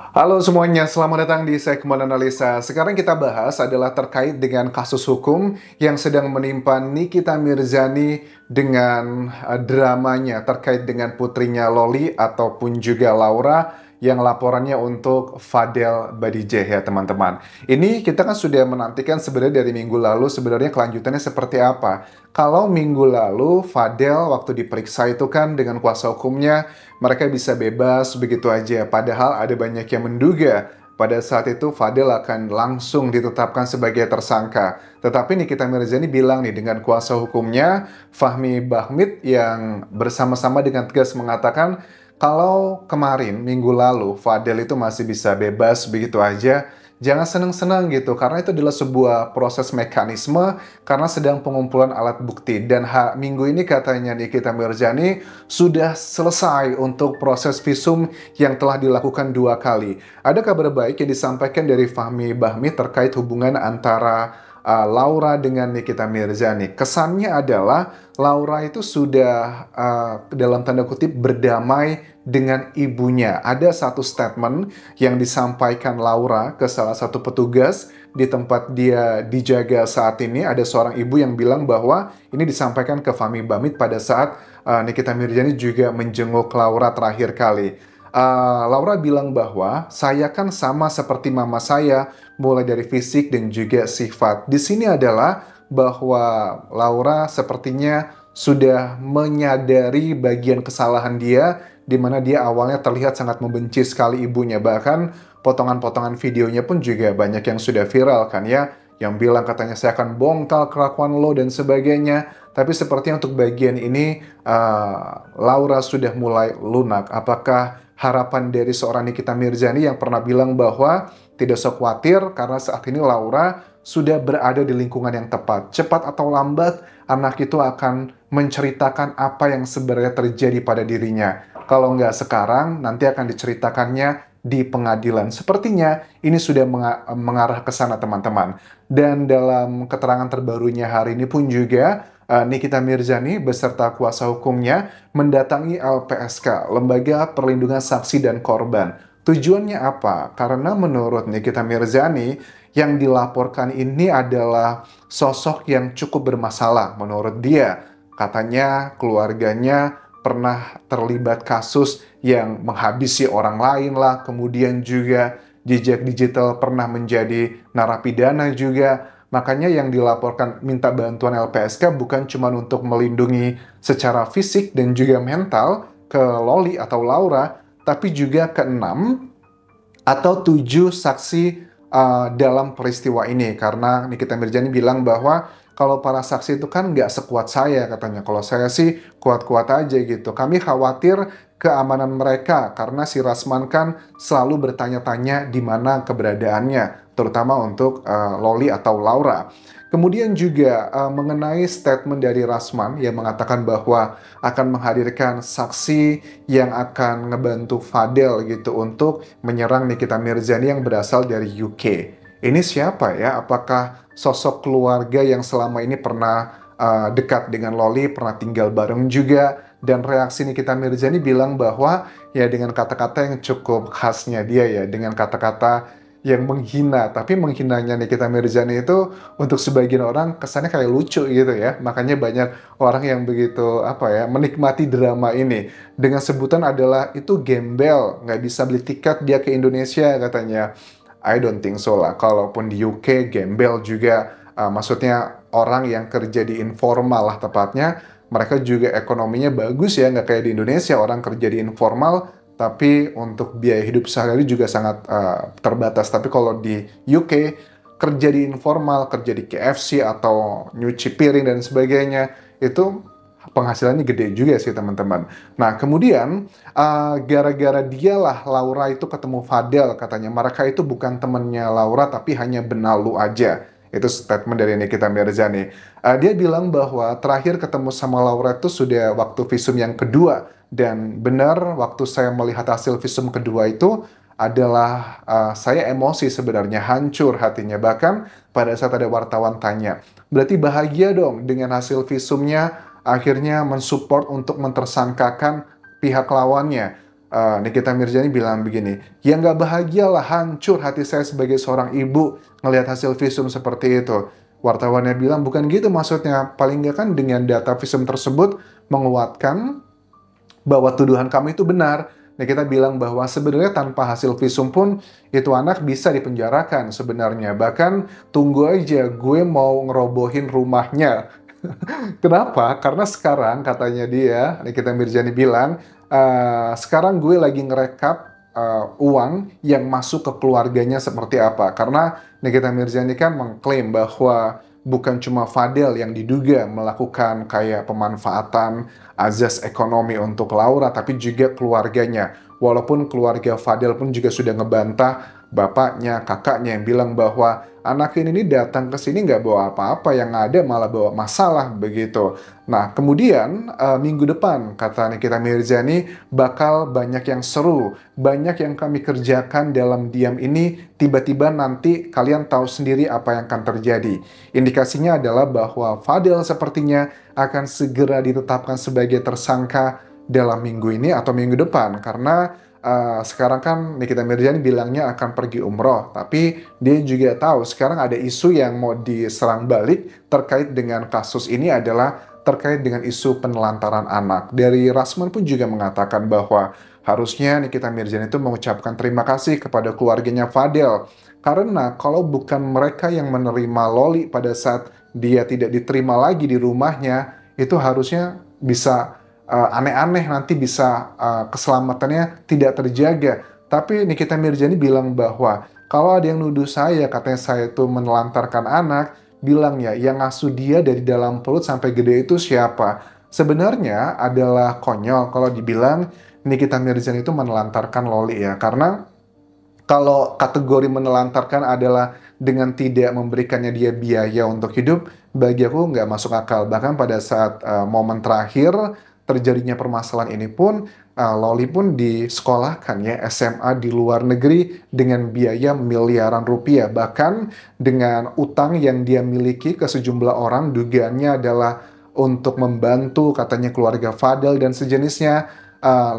Halo semuanya, selamat datang di segmen analisa. Sekarang kita bahas adalah terkait dengan kasus hukum yang sedang menimpa Nikita Mirzani dengan dramanya terkait dengan putrinya Loli ataupun juga Laura yang laporannya untuk Fadel Badijeh ya teman-teman. Ini kita kan sudah menantikan sebenarnya dari minggu lalu sebenarnya kelanjutannya seperti apa. Kalau minggu lalu Fadel waktu diperiksa itu kan dengan kuasa hukumnya mereka bisa bebas begitu aja. Padahal ada banyak yang menduga pada saat itu Fadel akan langsung ditetapkan sebagai tersangka. Tetapi Nikita Mirzani bilang nih dengan kuasa hukumnya Fahmi Bahmid yang bersama-sama dengan tegas mengatakan kalau kemarin minggu lalu Fadel itu masih bisa bebas begitu aja, jangan senang-senang gitu karena itu adalah sebuah proses mekanisme karena sedang pengumpulan alat bukti dan minggu ini katanya Nikita Mirzani sudah selesai untuk proses visum yang telah dilakukan 2 kali. Ada kabar baik yang disampaikan dari Fahmi Bahmid terkait hubungan antara Laura dengan Nikita Mirzani. Kesannya adalah Laura itu sudah dalam tanda kutip berdamai dengan ibunya. Ada satu statement yang disampaikan Laura ke salah satu petugas di tempat dia dijaga saat ini. Ada seorang ibu yang bilang bahwa ini disampaikan ke Fahmi Bahmid pada saat Nikita Mirzani juga menjenguk Laura terakhir kali. Laura bilang bahwa saya kan sama seperti mama saya, mulai dari fisik dan juga sifat. Di sini adalah bahwa Laura sepertinya sudah menyadari bagian kesalahan dia, di mana dia awalnya terlihat sangat membenci sekali ibunya. Bahkan potongan-potongan videonya pun juga banyak yang sudah viral kan ya, yang bilang katanya saya akan bongkar kelakuan lo dan sebagainya. Tapi sepertinya untuk bagian ini Laura sudah mulai lunak. Apakah harapan dari seorang Nikita Mirzani yang pernah bilang bahwa tidak usah khawatir karena saat ini Laura sudah berada di lingkungan yang tepat. Cepat atau lambat, anak itu akan menceritakan apa yang sebenarnya terjadi pada dirinya. Kalau nggak sekarang, nanti akan diceritakannya di pengadilan. Sepertinya ini sudah mengarah ke sana teman-teman. Dan dalam keterangan terbarunya hari ini pun juga Nikita Mirzani beserta kuasa hukumnya mendatangi LPSK, Lembaga Perlindungan Saksi dan Korban. Tujuannya apa? Karena menurut Nikita Mirzani, yang dilaporkan ini adalah sosok yang cukup bermasalah menurut dia. Katanya keluarganya pernah terlibat kasus yang menghabisi orang lain lah, kemudian juga jejak digital pernah menjadi narapidana juga. Makanya yang dilaporkan minta bantuan LPSK bukan cuma untuk melindungi secara fisik dan juga mental ke Loli atau Laura, tapi juga ke 6 atau 7 saksi dalam peristiwa ini. Karena Nikita Mirzani bilang bahwa kalau para saksi itu kan nggak sekuat saya katanya. Kalau saya sih kuat-kuat aja gitu. Kami khawatir keamanan mereka karena si Rasman kan selalu bertanya-tanya di mana keberadaannya, terutama untuk Loli atau Laura. Kemudian juga mengenai statement dari Rasman yang mengatakan bahwa akan menghadirkan saksi yang akan ngebantu Fadel gitu untuk menyerang Nikita Mirzani yang berasal dari UK. Ini siapa ya? Apakah sosok keluarga yang selama ini pernah dekat dengan Loli, pernah tinggal bareng juga? Dan reaksi Nikita Mirzani bilang bahwa ya dengan kata-kata yang cukup khasnya dia ya, dengan kata-kata yang menghina, tapi menghinanya Nikita Mirzani itu untuk sebagian orang kesannya kayak lucu gitu ya. Makanya banyak orang yang begitu apa ya menikmati drama ini dengan sebutan adalah itu gembel, nggak bisa beli tiket dia ke Indonesia katanya. I don't think so lah. Kalaupun di UK gembel juga maksudnya orang yang kerja di informal lah tepatnya. Mereka juga ekonominya bagus ya, nggak kayak di Indonesia orang kerja di informal tapi untuk biaya hidup sehari-hari juga sangat terbatas. Tapi kalau di UK, kerja di informal, kerja di KFC atau nyuci piring dan sebagainya, itu penghasilannya gede juga sih teman-teman. Nah kemudian, gara-gara dialah Laura itu ketemu Fadel, katanya mereka itu bukan temennya Laura, tapi hanya benalu aja. Itu statement dari Nikita Mirzani. Dia bilang bahwa terakhir ketemu sama Laura itu sudah waktu visum yang kedua. Dan benar waktu saya melihat hasil visum kedua itu adalah saya emosi sebenarnya, hancur hatinya. Bahkan pada saat ada wartawan tanya, berarti bahagia dong dengan hasil visumnya akhirnya mensupport untuk mentersangkakan pihak lawannya. Nikita Mirzani bilang begini, ya nggak bahagialah, hancur hati saya sebagai seorang ibu ngelihat hasil visum seperti itu. Wartawannya bilang, bukan gitu maksudnya. Paling nggak kan dengan data visum tersebut menguatkan bahwa tuduhan kamu itu benar. Nah, kita bilang bahwa sebenarnya tanpa hasil visum pun itu anak bisa dipenjarakan sebenarnya. Bahkan tunggu aja, gue mau ngerobohin rumahnya. Kenapa? Karena sekarang katanya dia, Nikita Mirzani bilang, sekarang gue lagi ngerekap uang yang masuk ke keluarganya seperti apa. Karena Nikita Mirzani kan mengklaim bahwa bukan cuma Fadel yang diduga melakukan kayak pemanfaatan azas ekonomi untuk Laura, tapi juga keluarganya. Walaupun keluarga Fadel pun juga sudah ngebantah bapaknya, kakaknya yang bilang bahwa anak ini datang ke sini nggak bawa apa-apa, yang ada malah bawa masalah begitu. Nah, kemudian minggu depan, kata Nikita Mirzani, bakal banyak yang seru, banyak yang kami kerjakan dalam diam ini, tiba-tiba nanti kalian tahu sendiri apa yang akan terjadi. Indikasinya adalah bahwa Fadel sepertinya akan segera ditetapkan sebagai tersangka dalam minggu ini atau minggu depan, karena sekarang kan Nikita Mirzani bilangnya akan pergi umroh, tapi dia juga tahu sekarang ada isu yang mau diserang balik terkait dengan kasus ini adalah terkait dengan isu penelantaran anak. Dari Rasman pun juga mengatakan bahwa harusnya Nikita Mirzani itu mengucapkan terima kasih kepada keluarganya Fadel, karena kalau bukan mereka yang menerima Loli pada saat dia tidak diterima lagi di rumahnya, itu harusnya bisa aneh-aneh, nanti bisa keselamatannya tidak terjaga. Tapi Nikita Mirzani bilang bahwa kalau ada yang nuduh saya, katanya saya itu menelantarkan anak, bilang ya, yang ngasuh dia dari dalam perut sampai gede itu siapa? Sebenarnya adalah konyol kalau dibilang Nikita Mirzani itu menelantarkan Loli ya, karena kalau kategori menelantarkan adalah dengan tidak memberikannya dia biaya untuk hidup, bagi aku nggak masuk akal. Bahkan pada saat momen terakhir terjadinya permasalahan ini pun, Loli pun disekolahkan ya SMA di luar negeri dengan biaya miliaran rupiah. Bahkan dengan utang yang dia miliki ke sejumlah orang, dugaannya adalah untuk membantu katanya keluarga Fadel dan sejenisnya.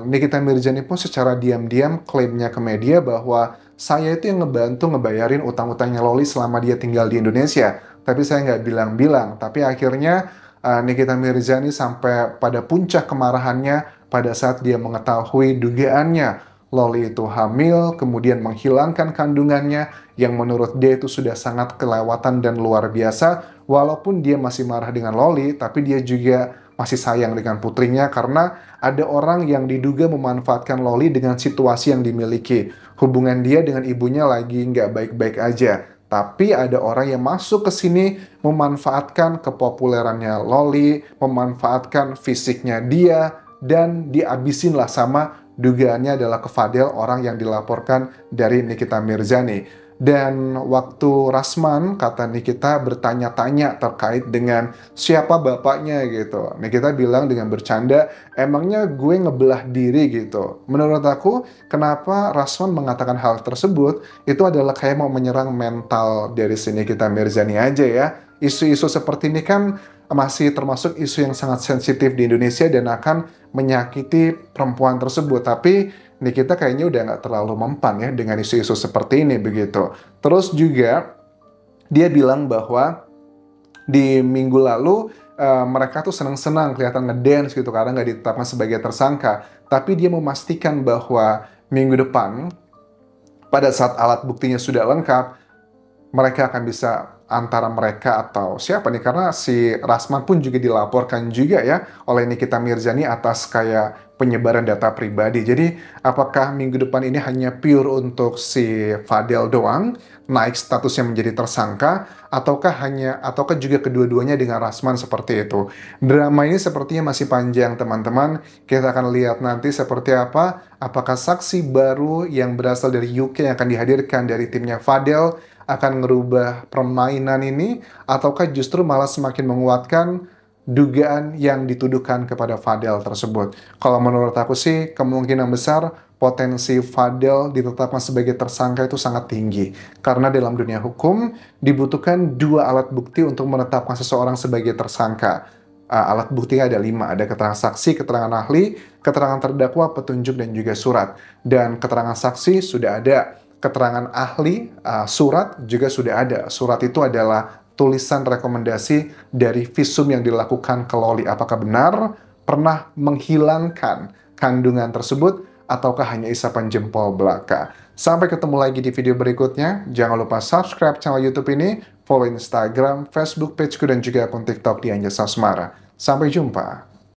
Nikita Mirzani pun secara diam-diam klaimnya ke media bahwa saya itu yang ngebantu ngebayarin utang-utangnya Loli selama dia tinggal di Indonesia. Tapi saya nggak bilang-bilang. Tapi akhirnya Nikita Mirzani sampai pada puncak kemarahannya pada saat dia mengetahui dugaannya Loli itu hamil, kemudian menghilangkan kandungannya yang menurut dia itu sudah sangat kelewatan dan luar biasa. Walaupun dia masih marah dengan Loli, tapi dia juga masih sayang dengan putrinya karena ada orang yang diduga memanfaatkan Loli dengan situasi yang dimiliki. Hubungan dia dengan ibunya lagi nggak baik-baik aja. Tapi ada orang yang masuk ke sini memanfaatkan kepopulerannya Loli, memanfaatkan fisiknya dia, dan dihabisin lah sama dugaannya adalah ke Fadel, orang yang dilaporkan dari Nikita Mirzani. Dan waktu Rasman, kata Nikita, bertanya-tanya terkait dengan siapa bapaknya gitu. Nikita bilang dengan bercanda, emangnya gue ngebelah diri gitu. Menurut aku, kenapa Rasman mengatakan hal tersebut, itu adalah kayak mau menyerang mental dari si Nikita Mirzani aja ya. Isu-isu seperti ini kan masih termasuk isu yang sangat sensitif di Indonesia dan akan menyakiti perempuan tersebut. Tapi Nikita kayaknya udah nggak terlalu mempan ya dengan isu-isu seperti ini begitu. Terus juga dia bilang bahwa di minggu lalu mereka tuh senang-senang kelihatan ngedance gitu karena nggak ditetapkan sebagai tersangka. Tapi dia memastikan bahwa minggu depan pada saat alat buktinya sudah lengkap, mereka akan bisa antara mereka atau siapa nih, karena si Rasman pun juga dilaporkan juga ya oleh Nikita Mirzani atas kayak penyebaran data pribadi. Jadi apakah minggu depan ini hanya pure untuk si Fadel doang naik statusnya menjadi tersangka, ataukah juga kedua-duanya dengan Rasman seperti itu. Drama ini sepertinya masih panjang teman-teman. Kita akan lihat nanti seperti apa, apakah saksi baru yang berasal dari UK yang akan dihadirkan dari timnya Fadel akan ngerubah permainan ini, ataukah justru malah semakin menguatkan dugaan yang dituduhkan kepada Fadel tersebut. Kalau menurut aku sih, kemungkinan besar potensi Fadel ditetapkan sebagai tersangka itu sangat tinggi. Karena dalam dunia hukum, dibutuhkan dua alat bukti untuk menetapkan seseorang sebagai tersangka. alat buktinya ada 5, ada keterangan saksi, keterangan ahli, keterangan terdakwa, petunjuk, dan juga surat. Dan keterangan saksi sudah ada, keterangan ahli, surat juga sudah ada. Surat itu adalah tulisan rekomendasi dari visum yang dilakukan ke Loli. Apakah benar pernah menghilangkan kandungan tersebut ataukah hanya isapan jempol belaka? Sampai ketemu lagi di video berikutnya. Jangan lupa subscribe channel YouTube ini, follow Instagram, Facebook pageku, dan juga akun TikTok di Anjas Asmara. Sampai jumpa.